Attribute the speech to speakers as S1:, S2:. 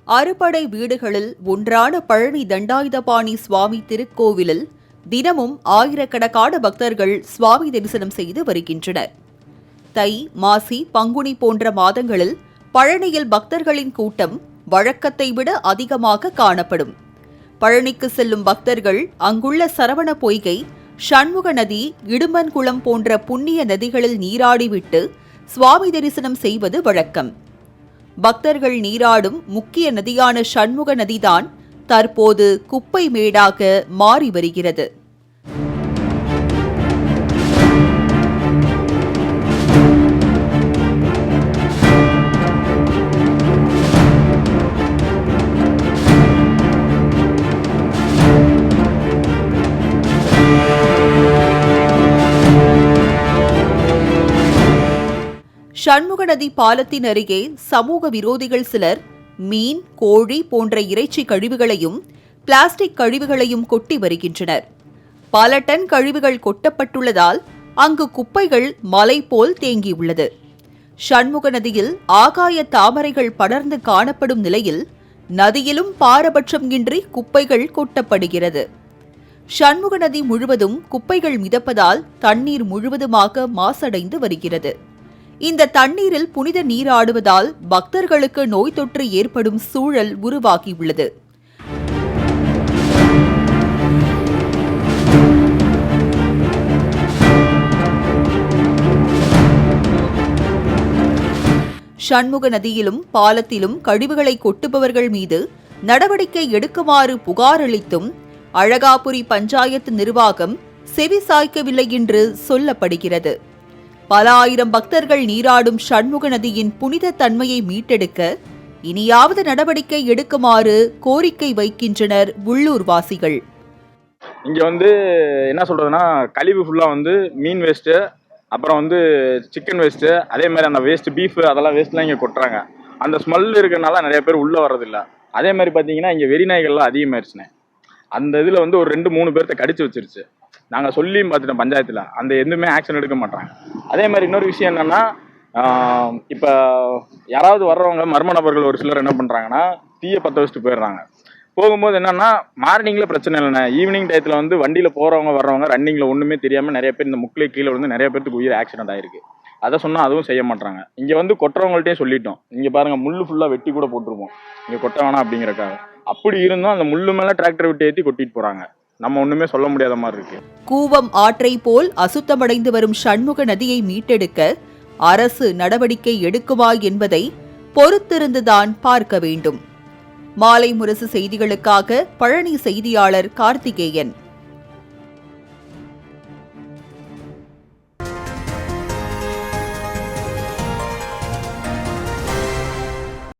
S1: அறுபடை வீடுகளில் ஒன்றான பழனி தண்டாயுதபாணி சுவாமி திருக்கோவிலில் தினமும் ஆயிரக்கணக்கான பக்தர்கள் சுவாமி தரிசனம் செய்து வருகின்றனர். தை, மாசி, பங்குனி போன்ற மாதங்களில் பழனியில் பக்தர்களின் கூட்டம் வழக்கத்தை விட அதிகமாக காணப்படும். பழனிக்கு செல்லும் பக்தர்கள் அங்குள்ள சரவண பொய்கை, சண்முக நதி, இடுமன்குளம் போன்ற புண்ணிய நதிகளில் நீராடிவிட்டு சுவாமி தரிசனம் செய்வது வழக்கம். பக்தர்கள் நீராடும் முக்கிய நதியான சண்முக நதிதான் தற்போது குப்பை மேடாக மாறி வருகிறது. சண்முக நதி பாலத்தின் அருகே சமூக விரோதிகள் சிலர் மீன், கோழி போன்ற இறைச்சி கழிவுகளையும் பிளாஸ்டிக் கழிவுகளையும் கொட்டி வருகின்றனர். பல டன் கழிவுகள் கொட்டப்பட்டுள்ளதால் அங்கு குப்பைகள் மலை போல் தேங்கியுள்ளது. சண்முக நதியில் ஆகாய தாமரைகள் படர்ந்து காணப்படும் நிலையில் நதியிலும் பாரபட்சம் இன்றி குப்பைகள் கொட்டப்படுகிறது. சண்முக நதி முழுவதும் குப்பைகள் மிதப்பதால் தண்ணீர் முழுவதுமாக மாசடைந்து வருகிறது. இந்த தண்ணீரில் புனித நீராடுவதால் பக்தர்களுக்கு நோய் தொற்று ஏற்படும் சூழல் உருவாகியுள்ளது. சண்முக நதியிலும் பாலத்திலும் கழிவுகளை கொட்டுபவர்கள் மீது நடவடிக்கை எடுக்குமாறு புகார் அளித்தும் அழகாபுரி பஞ்சாயத்து நிர்வாகம் செவி சாய்க்கவில்லை என்று சொல்லப்படுகிறது. பல ஆயிரம் பக்தர்கள் நீராடும் சண்முக நதியின் புனித தன்மையை மீட்டெடுக்க இனியாவது நடவடிக்கை எடுக்குமாறு கோரிக்கை வைக்கின்றனர் உள்ளூர் வாசிகள்.
S2: இங்க என்ன சொல்றதுன்னா, கழிவு ஃபுல்லா மீன் வேஸ்ட், அப்புறம் சிக்கன் வேஸ்ட், அதே மாதிரி அந்த வேஸ்ட் பீஃப் அதெல்லாம் வேஸ்ட்லாம் இங்க கொட்டுறாங்க. அந்த ஸ்மெல் இருக்கிறனால நிறைய பேர் உள்ள வர்றதில்ல. அதே மாதிரி பாத்தீங்கன்னா இங்க வெறிநாய்கள்லாம் அதிகமாயிருச்சுனே. அந்த இதுல ஒரு 2-3 பேர்த்த கடிச்சு வச்சிருச்சு. நாங்க சொல்லியும் பார்த்துட்டோம் பஞ்சாயத்துல, அந்த எதுவுமே ஆக்ஷன் எடுக்க மாட்டாங்க. அதே மாதிரி இன்னொரு விஷயம் என்னன்னா, இப்ப யாராவது வர்றவங்க மர்ம நபர்கள் ஒரு சிலர் என்ன பண்றாங்கன்னா, தீய பத்த வச்சுட்டு போயிடுறாங்க. போகும்போது என்னன்னா, மார்னிங்ல பிரச்சனை இல்லைண்ணே, ஈவினிங் டயத்துல வண்டியில போறவங்க வர்றவங்க ரன்னிங்ல ஒண்ணுமே தெரியாம நிறைய பேர் இந்த முக்கிலே கீழே நிறைய பேருக்கு உயிர் ஆக்சிடென்ட் ஆயிருக்கு. அதை சொன்னா அதுவும் செய்ய மாட்டாங்க. இங்க கொட்டுறவங்கள்ட்டே சொல்லிட்டோம், இங்க பாருங்க முள்ளு ஃபுல்லா வெட்டி கூட போட்டுருப்போம், இங்க கொட்ட வேணாம் அப்படிங்கறக்காக. அப்படி இருந்தும் அந்த முள்ளு மேல டிராக்டர் விட்டு ஏற்றி கொட்டிட்டு போறாங்க. நம்ம ஒண்ணுமே சொல்ல முடியாத மாதிரி இருக்கு.
S1: கூவம் ஆற்றை போல் அசுத்தமடைந்து வரும் சண்முக நதியை மீட்டெடுக்க அரசு நடவடிக்கை எடுக்குமா என்பதை பொறுத்திருந்துதான் பார்க்க வேண்டும். மாலை முரசு செய்திகளுக்காக பழனி செய்தியாளர் கார்த்திகேயன்.